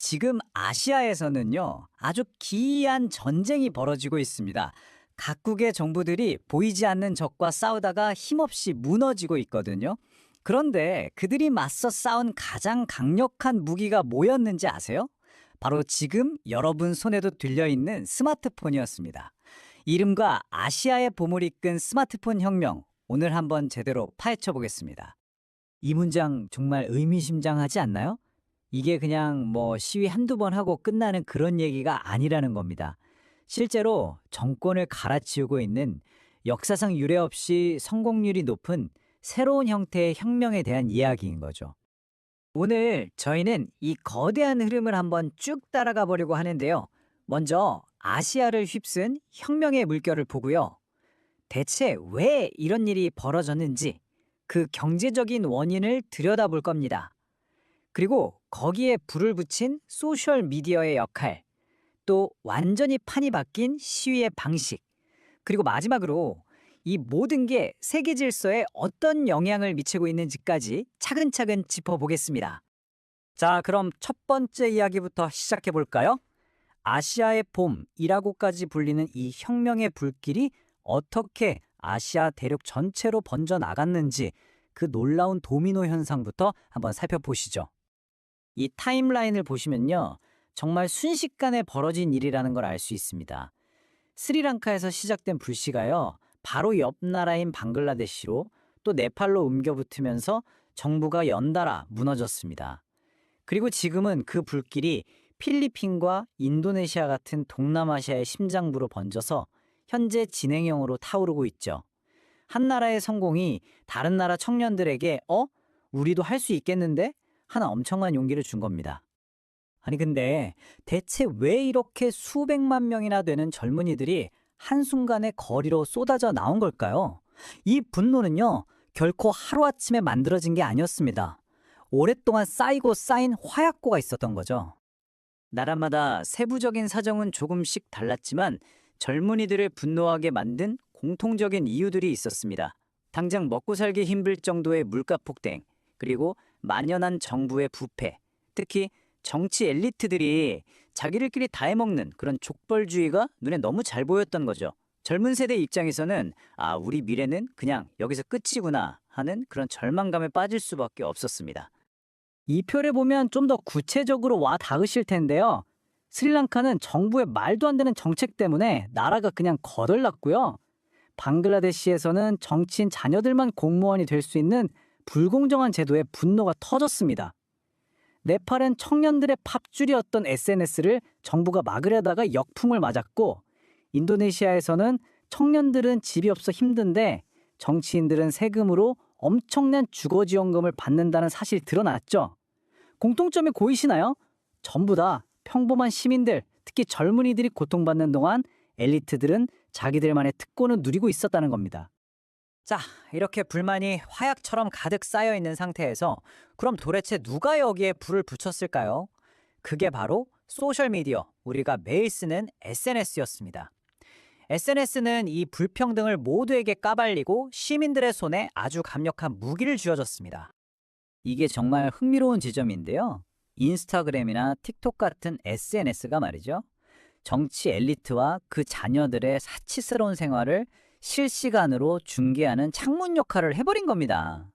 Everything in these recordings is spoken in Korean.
지금 아시아에서는요, 아주 기이한 전쟁이 벌어지고 있습니다. 각국의 정부들이 보이지 않는 적과 싸우다가 힘없이 무너지고 있거든요. 그런데 그들이 맞서 싸운 가장 강력한 무기가 뭐였는지 아세요? 바로 지금 여러분 손에도 들려있는 스마트폰이었습니다. 이름과 아시아의 봄을 이끈 스마트폰 혁명, 오늘 한번 제대로 파헤쳐 보겠습니다. 이 문장 정말 의미심장하지 않나요? 이게 그냥 시위 한두 번 하고 끝나는 그런 얘기가 아니라는 겁니다. 실제로 정권을 갈아치우고 있는 역사상 유례 없이 성공률이 높은 새로운 형태의 혁명에 대한 이야기인 거죠. 오늘 저희는 이 거대한 흐름을 한번 쭉 따라가 보려고 하는데요. 먼저 아시아를 휩쓴 혁명의 물결을 보고요. 대체 왜 이런 일이 벌어졌는지 그 경제적인 원인을 들여다볼 겁니다. 그리고 거기에 불을 붙인 소셜 미디어의 역할, 또 완전히 판이 바뀐 시위의 방식, 그리고 마지막으로 이 모든 게 세계 질서에 어떤 영향을 미치고 있는지까지 차근차근 짚어보겠습니다. 자, 그럼 첫 번째 이야기부터 시작해 볼까요? 아시아의 봄이라고까지 불리는 이 혁명의 불길이 어떻게 아시아 대륙 전체로 번져 나갔는지 그 놀라운 도미노 현상부터 한번 살펴보시죠. 이 타임라인을 보시면요, 정말 순식간에 벌어진 일이라는 걸 알 수 있습니다. 스리랑카에서 시작된 불씨가요, 바로 옆 나라인 방글라데시로 또 네팔로 옮겨붙으면서 정부가 연달아 무너졌습니다. 그리고 지금은 그 불길이 필리핀과 인도네시아 같은 동남아시아의 심장부로 번져서 현재 진행형으로 타오르고 있죠. 한 나라의 성공이 다른 나라 청년들에게 우리도 할 수 있겠는데? 하나 엄청난 용기를 준 겁니다. 아니 근데 대체 왜 이렇게 수백만 명이나 되는 젊은이들이 한순간에 거리로 쏟아져 나온 걸까요? 이 분노는요, 결코 하루아침에 만들어진 게 아니었습니다. 오랫동안 쌓이고 쌓인 화약고가 있었던 거죠. 나라마다 세부적인 사정은 조금씩 달랐지만 젊은이들을 분노하게 만든 공통적인 이유들이 있었습니다. 당장 먹고 살기 힘들 정도의 물가 폭등, 그리고 만연한 정부의 부패, 특히 정치 엘리트들이 자기들끼리 다 해먹는 그런 족벌주의가 눈에 너무 잘 보였던 거죠. 젊은 세대 입장에서는 우리 미래는 그냥 여기서 끝이구나 하는 그런 절망감에 빠질 수밖에 없었습니다. 이 표를 보면 좀 더 구체적으로 와 닿으실 텐데요. 스리랑카는 정부의 말도 안 되는 정책 때문에 나라가 그냥 거덜났고요. 방글라데시에서는 정치인 자녀들만 공무원이 될 수 있는 불공정한 제도에 분노가 터졌습니다. 네팔은 청년들의 팝줄이었던 SNS를 정부가 막으려다가 역풍을 맞았고, 인도네시아에서는 청년들은 집이 없어 힘든데 정치인들은 세금으로 엄청난 주거지원금을 받는다는 사실이 드러났죠. 공통점이 보이시나요? 전부 다 평범한 시민들, 특히 젊은이들이 고통받는 동안 엘리트들은 자기들만의 특권을 누리고 있었다는 겁니다. 자, 이렇게 불만이 화약처럼 가득 쌓여 있는 상태에서 그럼 도대체 누가 여기에 불을 붙였을까요? 그게 바로 소셜미디어, 우리가 매일 쓰는 SNS였습니다. SNS는 이 불평등을 모두에게 까발리고 시민들의 손에 아주 강력한 무기를 쥐어줬습니다. 이게 정말 흥미로운 지점인데요. 인스타그램이나 틱톡 같은 SNS가 말이죠, 정치 엘리트와 그 자녀들의 사치스러운 생활을 실시간으로 중계하는 창문 역할을 해버린 겁니다.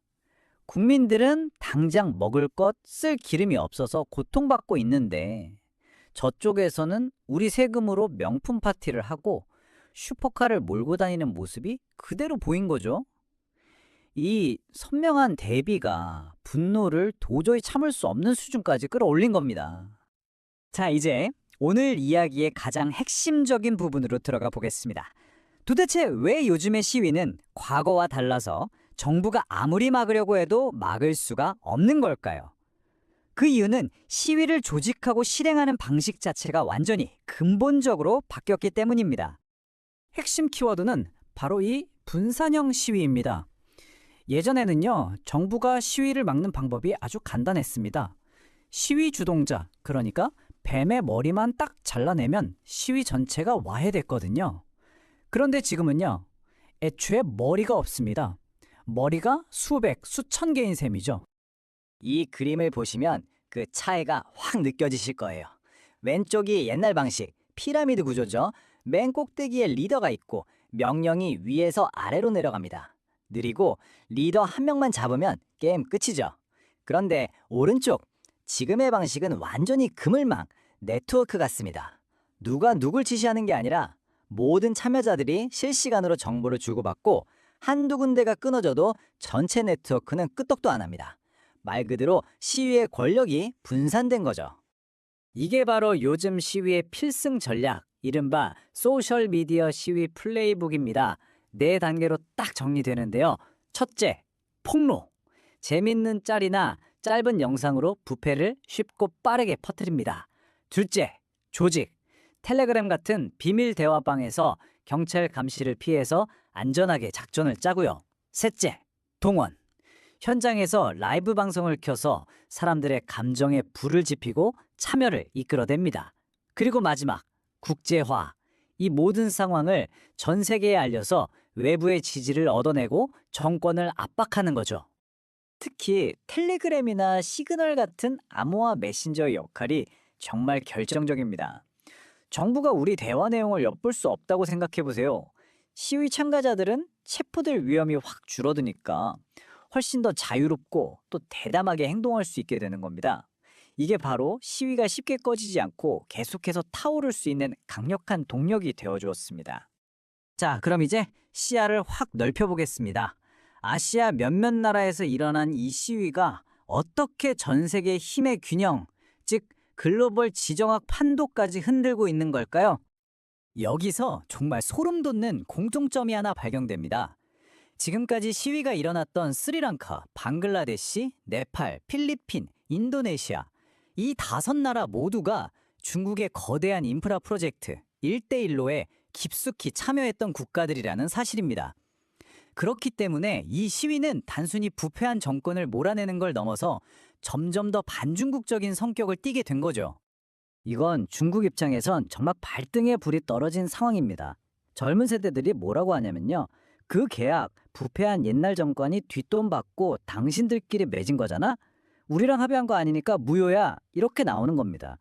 국민들은 당장 먹을 것, 쓸 기름이 없어서 고통받고 있는데 저쪽에서는 우리 세금으로 명품 파티를 하고 슈퍼카를 몰고 다니는 모습이 그대로 보인 거죠. 이 선명한 대비가 분노를 도저히 참을 수 없는 수준까지 끌어올린 겁니다. 자, 이제 오늘 이야기의 가장 핵심적인 부분으로 들어가 보겠습니다. 도대체 왜 요즘의 시위는 과거와 달라서 정부가 아무리 막으려고 해도 막을 수가 없는 걸까요? 그 이유는 시위를 조직하고 실행하는 방식 자체가 완전히 근본적으로 바뀌었기 때문입니다. 핵심 키워드는 바로 이 분산형 시위입니다. 예전에는요, 정부가 시위를 막는 방법이 아주 간단했습니다. 시위 주동자, 그러니까 뱀의 머리만 딱 잘라내면 시위 전체가 와해됐거든요. 그런데 지금은요, 애초에 머리가 없습니다. 머리가 수백, 수천 개인 셈이죠. 이 그림을 보시면 그 차이가 확 느껴지실 거예요. 왼쪽이 옛날 방식, 피라미드 구조죠. 맨 꼭대기에 리더가 있고 명령이 위에서 아래로 내려갑니다. 느리고 리더 한 명만 잡으면 게임 끝이죠. 그런데 오른쪽, 지금의 방식은 완전히 그물망, 네트워크 같습니다. 누가 누굴 지시하는 게 아니라 모든 참여자들이 실시간으로 정보를 주고받고 한두 군데가 끊어져도 전체 네트워크는 끄떡도 안 합니다. 말 그대로 시위의 권력이 분산된 거죠. 이게 바로 요즘 시위의 필승 전략, 이른바 소셜미디어 시위 플레이북입니다. 네 단계로 딱 정리되는데요. 첫째, 폭로. 재밌는 짤이나 짧은 영상으로 부패를 쉽고 빠르게 퍼뜨립니다. 둘째, 조직. 텔레그램 같은 비밀 대화방에서 경찰 감시를 피해서 안전하게 작전을 짜고요. 셋째, 동원. 현장에서 라이브 방송을 켜서 사람들의 감정에 불을 지피고 참여를 이끌어냅니다. 그리고 마지막, 국제화. 이 모든 상황을 전 세계에 알려서 외부의 지지를 얻어내고 정권을 압박하는 거죠. 특히 텔레그램이나 시그널 같은 암호화 메신저의 역할이 정말 결정적입니다. 정부가 우리 대화 내용을 엿볼 수 없다고 생각해 보세요. 시위 참가자들은 체포될 위험이 확 줄어드니까 훨씬 더 자유롭고 또 대담하게 행동할 수 있게 되는 겁니다. 이게 바로 시위가 쉽게 꺼지지 않고 계속해서 타오를 수 있는 강력한 동력이 되어 주었습니다. 자, 그럼 이제 시야를 확 넓혀보겠습니다. 아시아 몇몇 나라에서 일어난 이 시위가 어떻게 전 세계 힘의 균형, 즉 글로벌 지정학 판도까지 흔들고 있는 걸까요? 여기서 정말 소름 돋는 공통점이 하나 발견됩니다. 지금까지 시위가 일어났던 스리랑카, 방글라데시, 네팔, 필리핀, 인도네시아 이 5나라 모두가 중국의 거대한 인프라 프로젝트 1대1로에 깊숙이 참여했던 국가들이라는 사실입니다. 그렇기 때문에 이 시위는 단순히 부패한 정권을 몰아내는 걸 넘어서 점점 더 반중국적인 성격을 띠게 된 거죠. 이건 중국 입장에선 정말 발등에 불이 떨어진 상황입니다. 젊은 세대들이 뭐라고 하냐면요. 그 계약, 부패한 옛날 정권이 뒷돈 받고 당신들끼리 맺은 거잖아? 우리랑 합의한 거 아니니까 무효야. 이렇게 나오는 겁니다.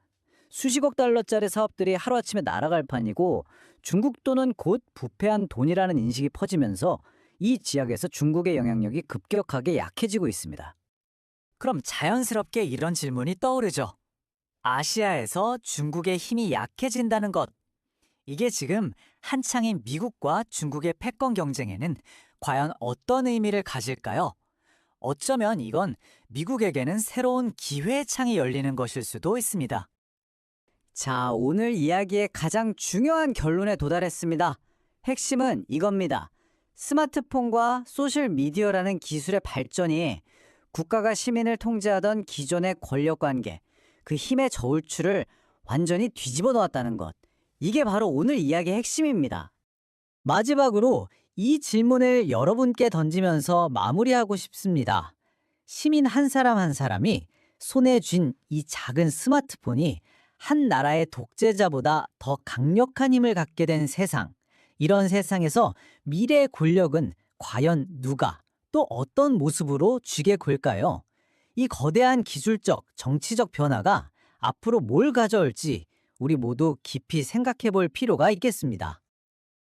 수십억 달러짜리 사업들이 하루아침에 날아갈 판이고 중국 돈은 곧 부패한 돈이라는 인식이 퍼지면서 이 지역에서 중국의 영향력이 급격하게 약해지고 있습니다. 그럼 자연스럽게 이런 질문이 떠오르죠. 아시아에서 중국의 힘이 약해진다는 것. 이게 지금 한창인 미국과 중국의 패권 경쟁에는 과연 어떤 의미를 가질까요? 어쩌면 이건 미국에게는 새로운 기회의 창이 열리는 것일 수도 있습니다. 자, 오늘 이야기의 가장 중요한 결론에 도달했습니다. 핵심은 이겁니다. 스마트폰과 소셜미디어라는 기술의 발전이 국가가 시민을 통제하던 기존의 권력관계, 그 힘의 저울추를 완전히 뒤집어 놓았다는 것. 이게 바로 오늘 이야기의 핵심입니다. 마지막으로 이 질문을 여러분께 던지면서 마무리하고 싶습니다. 시민 한 사람 한 사람이 손에 쥔 이 작은 스마트폰이 한 나라의 독재자보다 더 강력한 힘을 갖게 된 세상, 이런 세상에서 미래의 권력은 과연 누가 또 어떤 모습으로 쥐게 될까요? 이 거대한 기술적, 정치적 변화가 앞으로 뭘 가져올지 우리 모두 깊이 생각해 볼 필요가 있겠습니다.